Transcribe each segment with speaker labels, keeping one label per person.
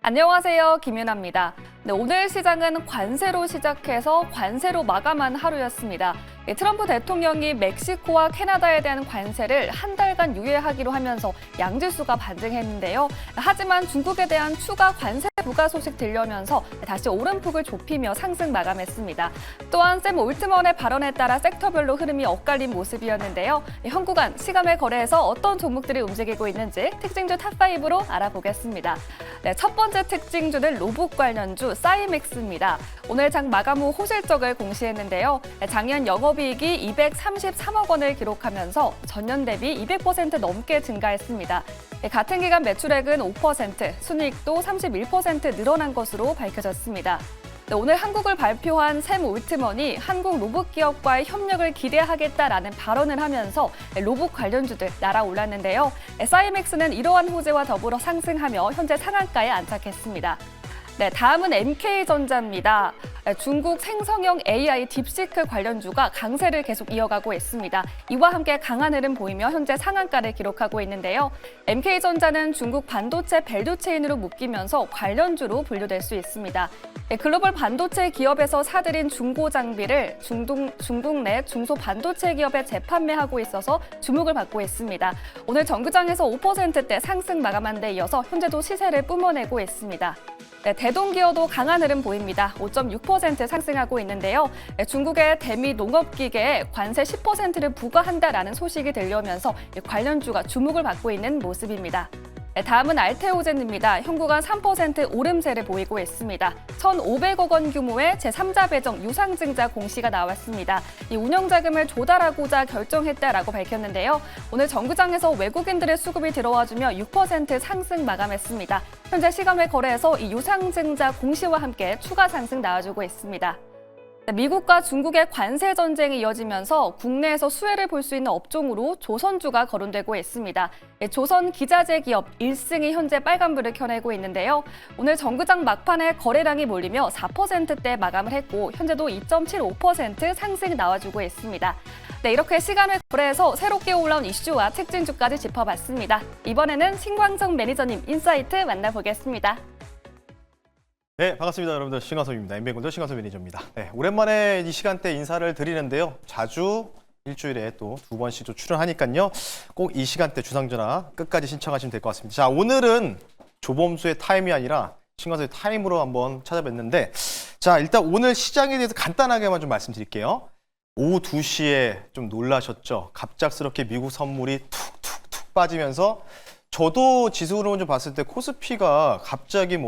Speaker 1: 안녕하세요. 김윤아입니다. 네, 오늘 시장은 관세로 시작해서 관세로 마감한 하루였습니다. 트럼프 대통령이 멕시코와 캐나다에 대한 관세를 한 달간 유예하기로 하면서 양지수가 반등했는데요. 하지만 중국에 대한 추가 관세 부과 소식 들려오면서 다시 오름폭을 좁히며 상승 마감했습니다. 또한 샘 올트먼의 발언에 따라 섹터별로 흐름이 엇갈린 모습이었는데요. 현구간 시간외 거래에서 어떤 종목들이 움직이고 있는지 특징주 탑5로 알아보겠습니다. 네, 첫 번째 특징주는 로봇 관련주 사이맥스입니다. 오늘 장 마감 후 호실적을 공시했는데요. 작년 영업이익이 233억 원을 기록하면서 전년 대비 200% 넘게 증가했습니다. 같은 기간 매출액은 5%, 순이익도 31% 늘어난 것으로 밝혀졌습니다. 오늘 한국을 발표한 샘 올트먼이 한국 로봇 기업과의 협력을 기대하겠다라는 발언을 하면서 로봇 관련주들 날아올랐는데요. 사이맥스는 이러한 호재와 더불어 상승하며 현재 상한가에 안착했습니다. 네, 다음은 MK전자입니다. 중국 생성형 AI 딥시크 관련주가 강세를 계속 이어가고 있습니다. 이와 함께 강한 흐름 보이며 현재 상한가를 기록하고 있는데요. MK전자는 중국 반도체 밸류체인으로 묶이면서 관련주로 분류될 수 있습니다. 글로벌 반도체 기업에서 사들인 중고 장비를 중국 내 중소 반도체 기업에 재판매하고 있어서 주목을 받고 있습니다. 오늘 정규장에서 5%대 상승 마감한 데 이어서 현재도 시세를 뿜어내고 있습니다. 네, 대동기어도 강한 흐름 보입니다. 5.6% 상승하고 있는데요. 중국의 대미 농업기계에 관세 10%를 부과한다라는 소식이 들려오면서 관련주가 주목을 받고 있는 모습입니다. 다음은 알테오젠입니다. 현구간 3% 오름세를 보이고 있습니다. 1,500억 원 규모의 제3자 배정 유상증자 공시가 나왔습니다. 이 운영자금을 조달하고자 결정했다라고 밝혔는데요. 오늘 정규장에서 외국인들의 수급이 들어와주며 6% 상승 마감했습니다. 현재 시간외 거래에서 이 유상증자 공시와 함께 추가 상승 나와주고 있습니다. 미국과 중국의 관세 전쟁이 이어지면서 국내에서 수혜를 볼 수 있는 업종으로 조선주가 거론되고 있습니다. 조선 기자재 기업 1승이 현재 빨간불을 켜내고 있는데요. 오늘 정규장 막판에 거래량이 몰리며 4%대 마감을 했고 현재도 2.75% 상승 나와주고 있습니다. 네, 이렇게 시간을 거래해서 새롭게 올라온 이슈와 특징주까지 짚어봤습니다. 이번에는 신광정 매니저님 인사이트 만나보겠습니다.
Speaker 2: 네, 반갑습니다. 여러분들. 신광섭입니다. 인베이건조 신광섭 매니저입니다. 네, 오랜만에 이 시간대 인사를 드리는데요. 자주 일주일에 또 2번씩 또 출연하니까요. 꼭 이 시간대 주상전화 끝까지 신청하시면 될 것 같습니다. 자, 오늘은 조범수의 타임이 아니라 신광섭의 타임으로 한번 찾아뵀는데, 자, 일단 오늘 시장에 대해서 간단하게만 좀 말씀드릴게요. 오후 2시에 좀 놀라셨죠? 갑작스럽게 미국 선물이 툭툭툭 빠지면서 저도 지수 흐름을 좀 봤을 때 코스피가 갑자기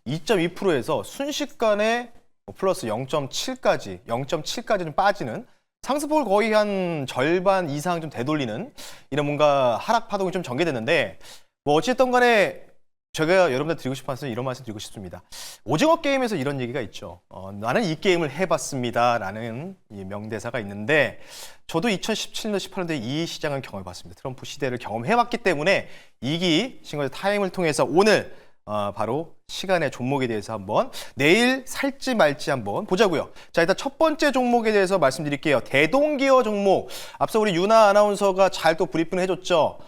Speaker 2: 2.2%에서 순식간에 플러스 0.7까지 좀 빠지는 상승폭을 거의 한 절반 이상 좀 되돌리는 이런 뭔가 하락 파동이 좀 전개됐는데 어찌됐든 간에 제가 여러분들 드리고 싶어서 이런 말씀 드리고 싶습니다. 오징어 게임에서 이런 얘기가 있죠. 나는 이 게임을 해봤습니다 라는 이 명대사가 있는데 저도 2017년, 18년도에 이 시장을 경험해봤습니다. 트럼프 시대를 경험해봤기 때문에 이기 신광의 타임을 통해서 오늘 바로 시간의 종목에 대해서 한번 내일 살지 말지 한번 보자고요. 자, 일단 첫 번째 종목에 대해서 말씀드릴게요. 대동기어 종목. 앞서 우리 유나 아나운서가 잘 또 브리핑을 해줬죠.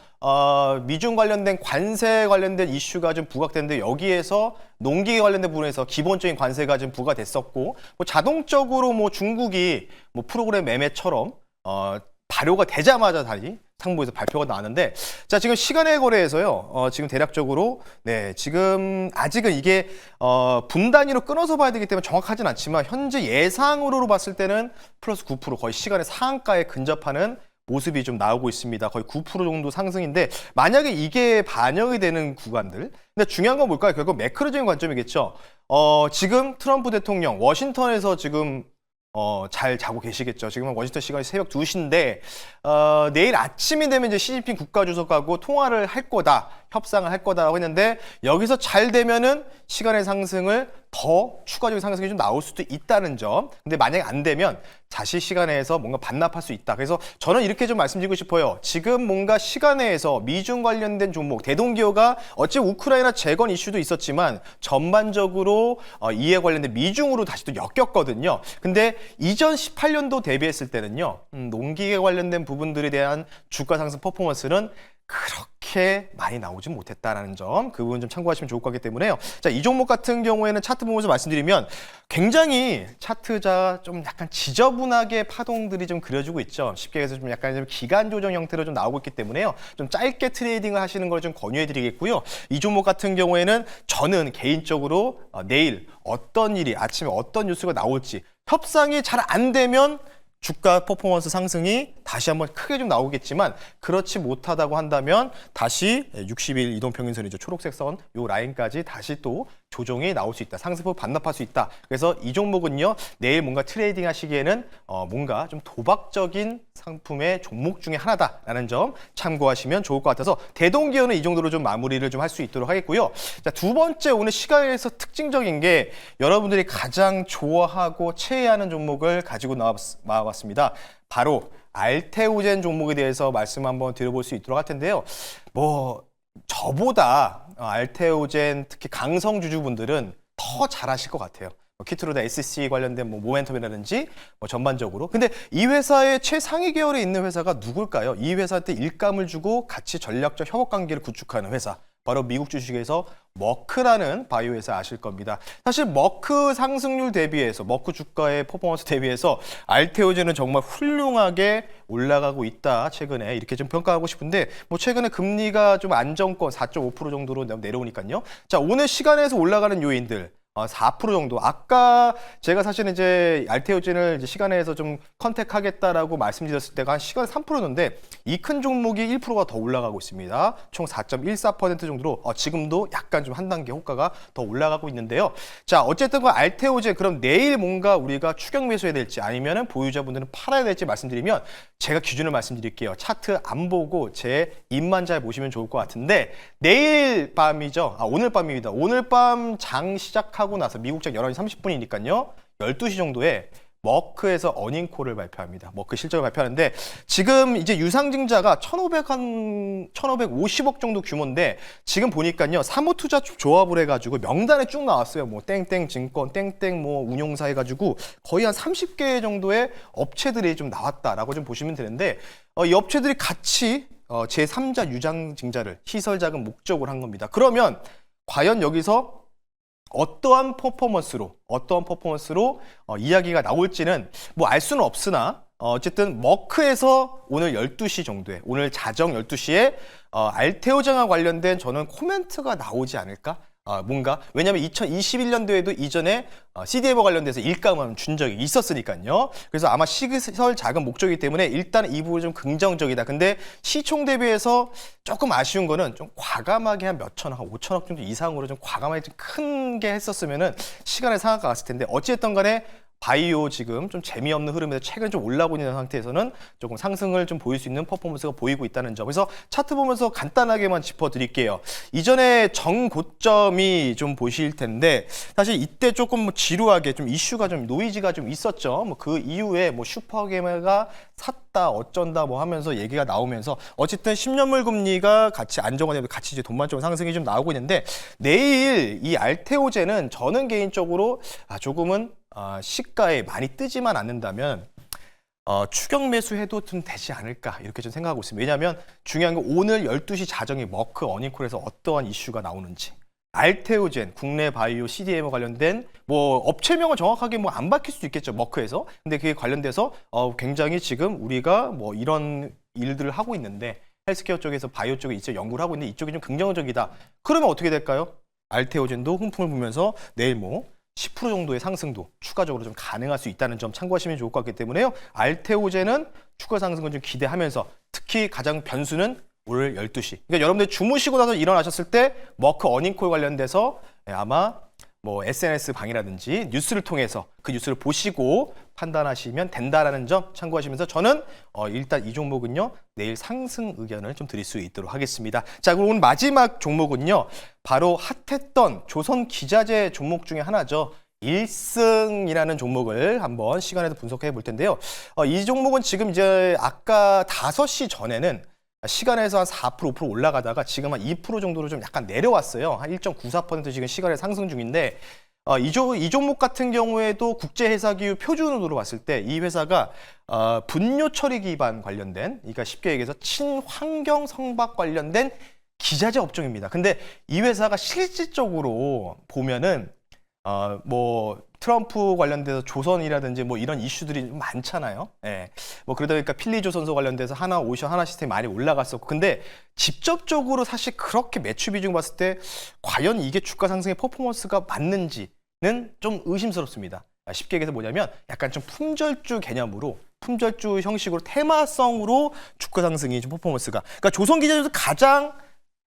Speaker 2: 미중 관련된 관세 관련된 이슈가 좀 부각됐는데 여기에서 농기계 관련된 부분에서 기본적인 관세가 좀 부과됐었고 자동적으로 중국이 프로그램 매매처럼 발효가 되자마자 다시 상무에서 발표가 나왔는데 자 지금 시간의 거래에서요 지금 대략적으로 네 지금 아직은 이게 분 단위로 끊어서 봐야 되기 때문에 정확하진 않지만 현재 예상으로 봤을 때는 플러스 9% 거의 시간의 상한가에 근접하는 모습이 좀 나오고 있습니다. 거의 9% 정도 상승인데 만약에 이게 반영이 되는 구간들 근데 중요한 건 뭘까요? 결국 매크로적인 관점이겠죠. 지금 트럼프 대통령 워싱턴에서 지금 잘 자고 계시겠죠. 지금은 워싱턴 시간이 새벽 2시인데 내일 아침이 되면 이제 시진핑 국가주석하고 통화를 할 거다, 협상을 할 거다라고 했는데 여기서 잘 되면은 시간의 상승을 더 추가적인 상승이 좀 나올 수도 있다는 점. 근데 만약에 안 되면 다시 시간에서 뭔가 반납할 수 있다. 그래서 저는 이렇게 좀 말씀드리고 싶어요. 지금 뭔가 시간에서 미중 관련된 종목, 대동기어가 어찌 우크라이나 재건 이슈도 있었지만 전반적으로 이에 관련된 미중으로 다시 또 엮였거든요. 근데 이전 18년도 대비했을 때는요. 농기계 관련된 부분들에 대한 주가 상승 퍼포먼스는 그렇게 그렇게 많이 나오진 못했다라는 점, 그 부분 좀 참고하시면 좋을 것 같기 때문에요. 자, 이 종목 같은 경우에는 차트 보면서 말씀드리면 굉장히 차트자 좀 약간 지저분하게 파동들이 좀 그려지고 있죠. 쉽게 해서 좀 약간 좀 기간 조정 형태로 좀 나오고 있기 때문에요. 좀 짧게 트레이딩을 하시는 걸 좀 권유해드리겠고요. 이 종목 같은 경우에는 저는 개인적으로 내일 어떤 일이 아침에 어떤 뉴스가 나올지 협상이 잘 안 되면 주가 퍼포먼스 상승이 다시 한번 크게 좀 나오겠지만 그렇지 못하다고 한다면 다시 60일 이동평균선이죠. 초록색 선 요 라인까지 다시 또 조정이 나올 수 있다. 상승폭 반납할 수 있다. 그래서 이 종목은요. 내일 뭔가 트레이딩 하시기에는 뭔가 좀 도박적인 상품의 종목 중에 하나다라는 점 참고하시면 좋을 것 같아서 대동기업은 이 정도로 좀 마무리를 좀 할 수 있도록 하겠고요. 자, 두 번째 오늘 시간에서 특징적인 게 여러분들이 가장 좋아하고 최애하는 종목을 가지고 나와봤습니다. 바로 알테오젠 종목에 대해서 말씀 한번 드려볼 수 있도록 할 텐데요. 저보다 알테오젠 특히 강성 주주분들은 더 잘하실 것 같아요. 키트로다 SC 관련된 모멘텀이라든지 전반적으로. 근데 이 회사의 최상위 계열에 있는 회사가 누굴까요? 이 회사한테 일감을 주고 같이 전략적 협업 관계를 구축하는 회사. 바로 미국 주식에서 머크라는 바이오 회사 아실 겁니다. 사실 머크 상승률 대비해서 머크 주가의 퍼포먼스 대비해서 알테오젠은 정말 훌륭하게 올라가고 있다. 최근에 이렇게 좀 평가하고 싶은데 최근에 금리가 좀 안정권 4.5% 정도로 내려오니까요. 자, 오늘 시간에서 올라가는 요인들 4% 정도. 아까 제가 사실은 이제 알테오젠을 이제 시간에서 좀 컨택하겠다라고 말씀드렸을 때가 한 시간 3%였는데 이 큰 종목이 1%가 더 올라가고 있습니다. 총 4.14% 정도로 지금도 약간 좀 한 단계 호가가 더 올라가고 있는데요. 자, 어쨌든 그 알테오젠 그럼 내일 뭔가 우리가 추격 매수해야 될지 아니면은 보유자분들은 팔아야 될지 말씀드리면 제가 기준을 말씀드릴게요. 차트 안 보고 제 입만 잘 보시면 좋을 것 같은데 내일 밤이죠. 오늘 밤입니다. 오늘 밤 장 시작하고 나서 미국장 11시 30분이니까요. 12시 정도에 머크에서 어닝콜을 발표합니다. 머크 실적을 발표하는데 지금 이제 유상증자가 1,550억 정도 규모인데 지금 보니까요. 사모투자 조합을 해가지고 명단에 쭉 나왔어요. 땡땡 증권, 땡땡 운용사 해가지고 거의 한 30개 정도의 업체들이 좀 나왔다라고 좀 보시면 되는데 이 업체들이 같이 제3자 유상증자를 시설자금 목적으로 한 겁니다. 그러면 과연 여기서 어떠한 퍼포먼스로 이야기가 나올지는 알 수는 없으나 어쨌든 머크에서 오늘 12시 정도에 오늘 자정 12시에 알테오젠과 관련된 저는 코멘트가 나오지 않을까? 왜냐하면 2021년도에도 이전에 CDMO 관련돼서 일감을 준 적이 있었으니까요. 그래서 아마 시설 자금 목적이기 때문에 일단 이 부분이 좀 긍정적이다. 근데 시총 대비해서 조금 아쉬운 거는 좀 과감하게 한 몇천억, 한 5천억 정도 이상으로 좀 과감하게 좀 큰 게 했었으면은 시간의 상한가 갔을 텐데 어찌됐든 간에 바이오 지금 좀 재미없는 흐름에서 최근 좀 올라오고 있는 상태에서는 조금 상승을 좀 보일 수 있는 퍼포먼스가 보이고 있다는 점. 그래서 차트 보면서 간단하게만 짚어드릴게요. 이전에 정고점이 좀 보실 텐데 사실 이때 조금 지루하게 좀 이슈가 좀 노이즈가 좀 있었죠. 그 이후에 슈퍼게메가 샀다 어쩐다 하면서 얘기가 나오면서 어쨌든 10년물 금리가 같이 안정화되고 같이 이제 돈만점 상승이 좀 나오고 있는데 내일 이 알테오젠은 저는 개인적으로 조금은 시가에 많이 뜨지만 않는다면 추격 매수해도 좀 되지 않을까 이렇게 좀 생각하고 있습니다. 왜냐하면 중요한 건 오늘 12시 자정에 머크 어닝콜에서 어떠한 이슈가 나오는지 알테오젠 국내 바이오 CDMO 관련된 업체명을 정확하게 안 밝힐 수도 있겠죠. 머크에서. 근데 그게 관련돼서 굉장히 지금 우리가 이런 일들을 하고 있는데 헬스케어 쪽에서 바이오 쪽에 이제 연구를 하고 있는데 이쪽이 좀 긍정적이다. 그러면 어떻게 될까요? 알테오젠도 훈풍을 불면서 내일 10% 정도의 상승도 추가적으로 좀 가능할 수 있다는 점 참고하시면 좋을 것 같기 때문에요. 알테오젠은 추가 상승을 좀 기대하면서 특히 가장 변수는 오늘 12시. 그러니까 여러분들 주무시고 나서 일어나셨을 때 머크 어닝콜 관련돼서 아마 SNS 방이라든지 뉴스를 통해서 그 뉴스를 보시고 판단하시면 된다라는 점 참고하시면서 저는 일단 이 종목은요 내일 상승 의견을 좀 드릴 수 있도록 하겠습니다. 자, 그럼 오늘 마지막 종목은요 바로 핫했던 조선 기자재 종목 중에 하나죠. 일승이라는 종목을 한번 시간에서 분석해 볼 텐데요. 이 종목은 지금 이제 아까 5시 전에는 시간에서 한 4%, 5% 올라가다가 지금 한 2% 정도로 좀 약간 내려왔어요. 한 1.94% 지금 시간에 상승 중인데 이 종목 같은 경우에도 국제회사기후 표준으로 봤을 때 이 회사가 분뇨 처리 기반 관련된, 그러니까 쉽게 얘기해서 친환경 성박 관련된 기자재 업종입니다. 근데 이 회사가 실질적으로 보면은 뭐 트럼프 관련돼서 조선이라든지 뭐 이런 이슈들이 좀 많잖아요. 예. 뭐 그러다 보니까 필리조선소 관련돼서 하나 오션 하나 시스템이 많이 올라갔었고, 근데 직접적으로 사실 그렇게 매출 비중 봤을 때 과연 이게 주가 상승의 퍼포먼스가 맞는지는 좀 의심스럽습니다. 쉽게 얘기해서 뭐냐면 약간 좀 품절주 개념으로, 품절주 형식으로 테마성으로 주가 상승이 좀 퍼포먼스가, 그러니까 조선기자재에서 가장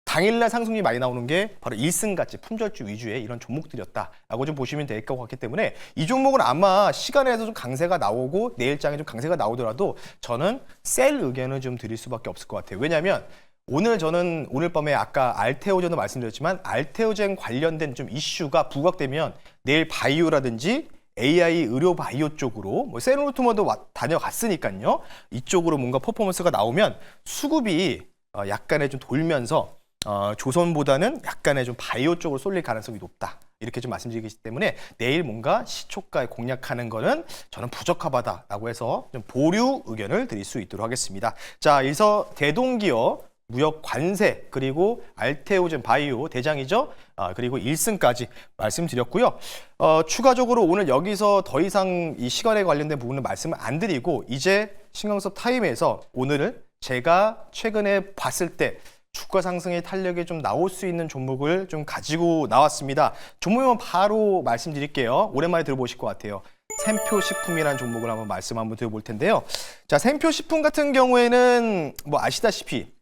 Speaker 2: 당일날 상승률이 많이 나오는 게 바로 일승같이 품절주 위주의 이런 종목들이었다라고 좀 보시면 될 것 같기 때문에 이 종목은 아마 시간에서 좀 강세가 나오고 내일장에 좀 강세가 나오더라도 저는 셀 의견을 좀 드릴 수밖에 없을 것 같아요. 왜냐하면 저는 오늘 밤에 아까 알테오젠도 말씀드렸지만 알테오젠 관련된 좀 이슈가 부각되면 내일 바이오라든지 AI 의료 바이오 쪽으로 뭐 세노르투머도 다녀갔으니까요. 이쪽으로 뭔가 퍼포먼스가 나오면 수급이 약간의 좀 돌면서 조선보다는 약간의 좀 바이오 쪽으로 쏠릴 가능성이 높다. 이렇게 좀 말씀드리기 때문에 내일 뭔가 시초가에 공략하는 거는 저는 부적합하다라고 해서 좀 보류 의견을 드릴 수 있도록 하겠습니다. 자, 여기서 대동기업 무역 관세 그리고 알테오젠 바이오 대장이죠. 그리고 1승까지 말씀드렸고요. 추가적으로 오늘 여기서 더 이상 이 시간에 관련된 부분은 말씀을 안 드리고 이제 신강섭 타임에서 오늘을 제가 최근에 봤을 때 주가 상승의 탄력이 좀 나올 수 있는 종목을 좀 가지고 나왔습니다. 종목만 바로 말씀드릴게요. 오랜만에 들어보실 것 같아요. 샘표식품이라는 종목을 한번 드려볼 텐데요. 자, 샘표식품 같은 경우에는 뭐 아시다시피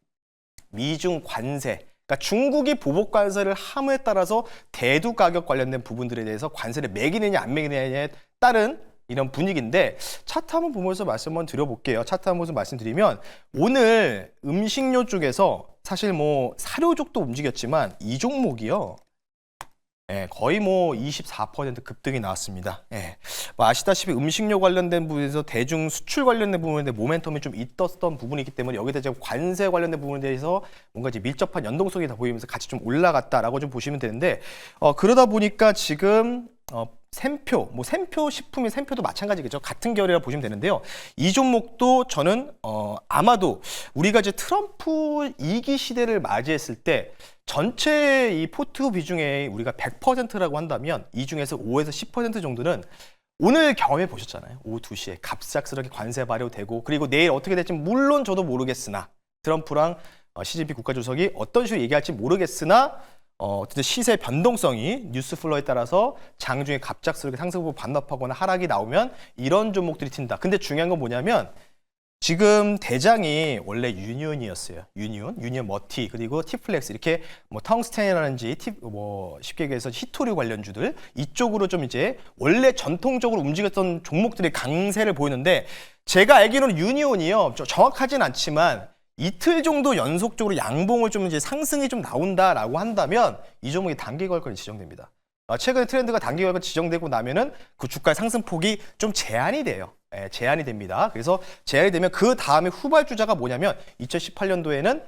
Speaker 2: 미중 관세, 그러니까 중국이 보복 관세를 함에 따라서 대두 가격 관련된 부분들에 대해서 관세를 매기느냐 안 매기느냐에 따른 이런 분위기인데 차트 한번 보면서 말씀 한번 드려볼게요. 차트 한번 말씀드리면 오늘 음식료 쪽에서 사실 뭐 사료족도 움직였지만 이 종목이요. 거의 뭐 24% 급등이 나왔습니다. 뭐 아시다시피 음식료 관련된 부분에서 대중 수출 관련된 부분에 모멘텀이 좀 있었던 부분이기 때문에 여기다 이제 관세 관련된 부분에 대해서 뭔가 이제 밀접한 연동성이 다 보이면서 같이 좀 올라갔다라고 좀 보시면 되는데 그러다 보니까 지금 샘표, 뭐 샘표 식품이 샘표도 마찬가지겠죠. 같은 결이라 보시면 되는데요. 이 종목도 저는 아마도 우리가 이제 트럼프 2기 시대를 맞이했을 때 전체 이 포트 비중에 우리가 100%라고 한다면 이 중에서 5에서 10% 정도는 오늘 경험해 보셨잖아요. 오후 2시에 갑작스럽게 관세 발효되고 그리고 내일 어떻게 될지 물론 저도 모르겠으나 트럼프랑 시진핑 국가주석이 어떤 식으로 얘기할지 모르겠으나 어쨌든 시세 변동성이 뉴스 플로에 따라서 장중에 갑작스럽게 상승폭 반납하거나 하락이 나오면 이런 종목들이 튄다. 근데 중요한 건 뭐냐면 지금 대장이 원래 유니온이었어요. 유니온 머티 그리고 티플렉스 이렇게 뭐 텅스텐이라든지 뭐 쉽게 얘기해서 히토류 관련주들 이쪽으로 좀 이제 원래 전통적으로 움직였던 종목들이 강세를 보이는데 제가 알기로는 유니온이요. 정확하진 않지만 이틀 정도 연속적으로 양봉을 좀 이제 상승이 좀 나온다라고 한다면 이 종목이 단기 거래권이 지정됩니다. 최근에 트렌드가 단기 거래권 지정되고 나면은 그 주가의 상승폭이 좀 제한이 돼요. 제한이 됩니다. 그래서 제한이 되면 그 다음에 후발주자가 뭐냐면 2018년도에는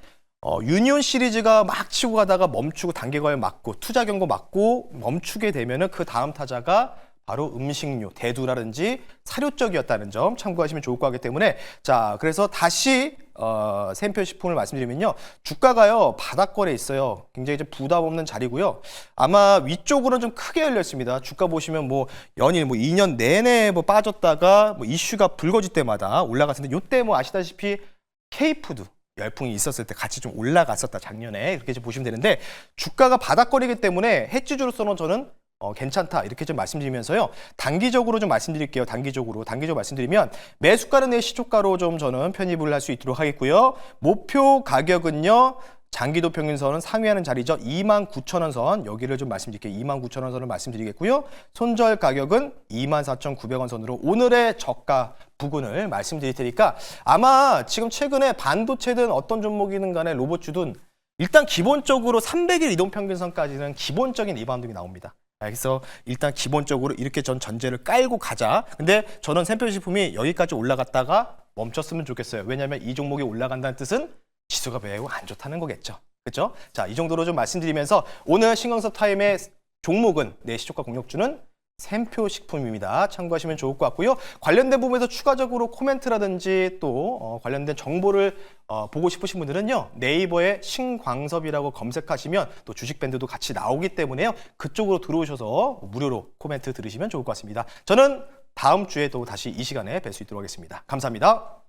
Speaker 2: 유니온 시리즈가 막 치고 가다가 멈추고 단기 거래 맞고 투자 경고 맞고 멈추게 되면은 그 다음 타자가 바로 음식료, 대두라든지 사료 쪽이었다는 점 참고하시면 좋을 것 같기 때문에 자, 그래서 다시 샘표식품을 말씀드리면요. 주가가요. 바닥거래에 있어요. 굉장히 좀 부담 없는 자리고요. 아마 위쪽으로는 좀 크게 열렸습니다. 주가 보시면 뭐 연일 뭐 2년 내내 뭐 빠졌다가 뭐 이슈가 불거질 때마다 올라갔는데 요때 뭐 아시다시피 K푸드 열풍이 있었을 때 같이 좀 올라갔었다 작년에 이렇게 좀 보시면 되는데 주가가 바닥거리기 때문에 해지주로서는 저는 괜찮다 이렇게 좀 말씀드리면서요. 단기적으로 좀 말씀드릴게요. 단기적으로 말씀드리면 매수가는 내 시초가로 좀 저는 편입을 할 수 있도록 하겠고요. 목표 가격은요. 장기도 평균선은 상회하는 자리죠. 29,000원 선 여기를 좀 말씀드릴게요. 29,000원 선을 말씀드리겠고요. 손절 가격은 24,900원 선으로 오늘의 저가 부근을 말씀드릴 테니까 아마 지금 최근에 반도체든 어떤 종목이든 간에 로봇주든 일단 기본적으로 300일 이동평균선까지는 기본적인 리바운딩이 나옵니다. 그래서 일단 기본적으로 이렇게 전제를 깔고 가자. 근데 저는 샘표식품이 여기까지 올라갔다가 멈췄으면 좋겠어요. 왜냐하면 이 종목이 올라간다는 뜻은 지수가 매우 안 좋다는 거겠죠. 그렇죠? 자, 이 정도로 좀 말씀드리면서 오늘 신광섭 타임의 종목은 내 시초가 공략주는 샘표 식품입니다. 참고하시면 좋을 것 같고요. 관련된 부분에서 추가적으로 코멘트라든지 또 관련된 정보를 보고 싶으신 분들은요. 네이버에 신광섭이라고 검색하시면 또 주식밴드도 같이 나오기 때문에요. 그쪽으로 들어오셔서 무료로 코멘트 들으시면 좋을 것 같습니다. 저는 다음 주에 또 다시 이 시간에 뵐 수 있도록 하겠습니다. 감사합니다.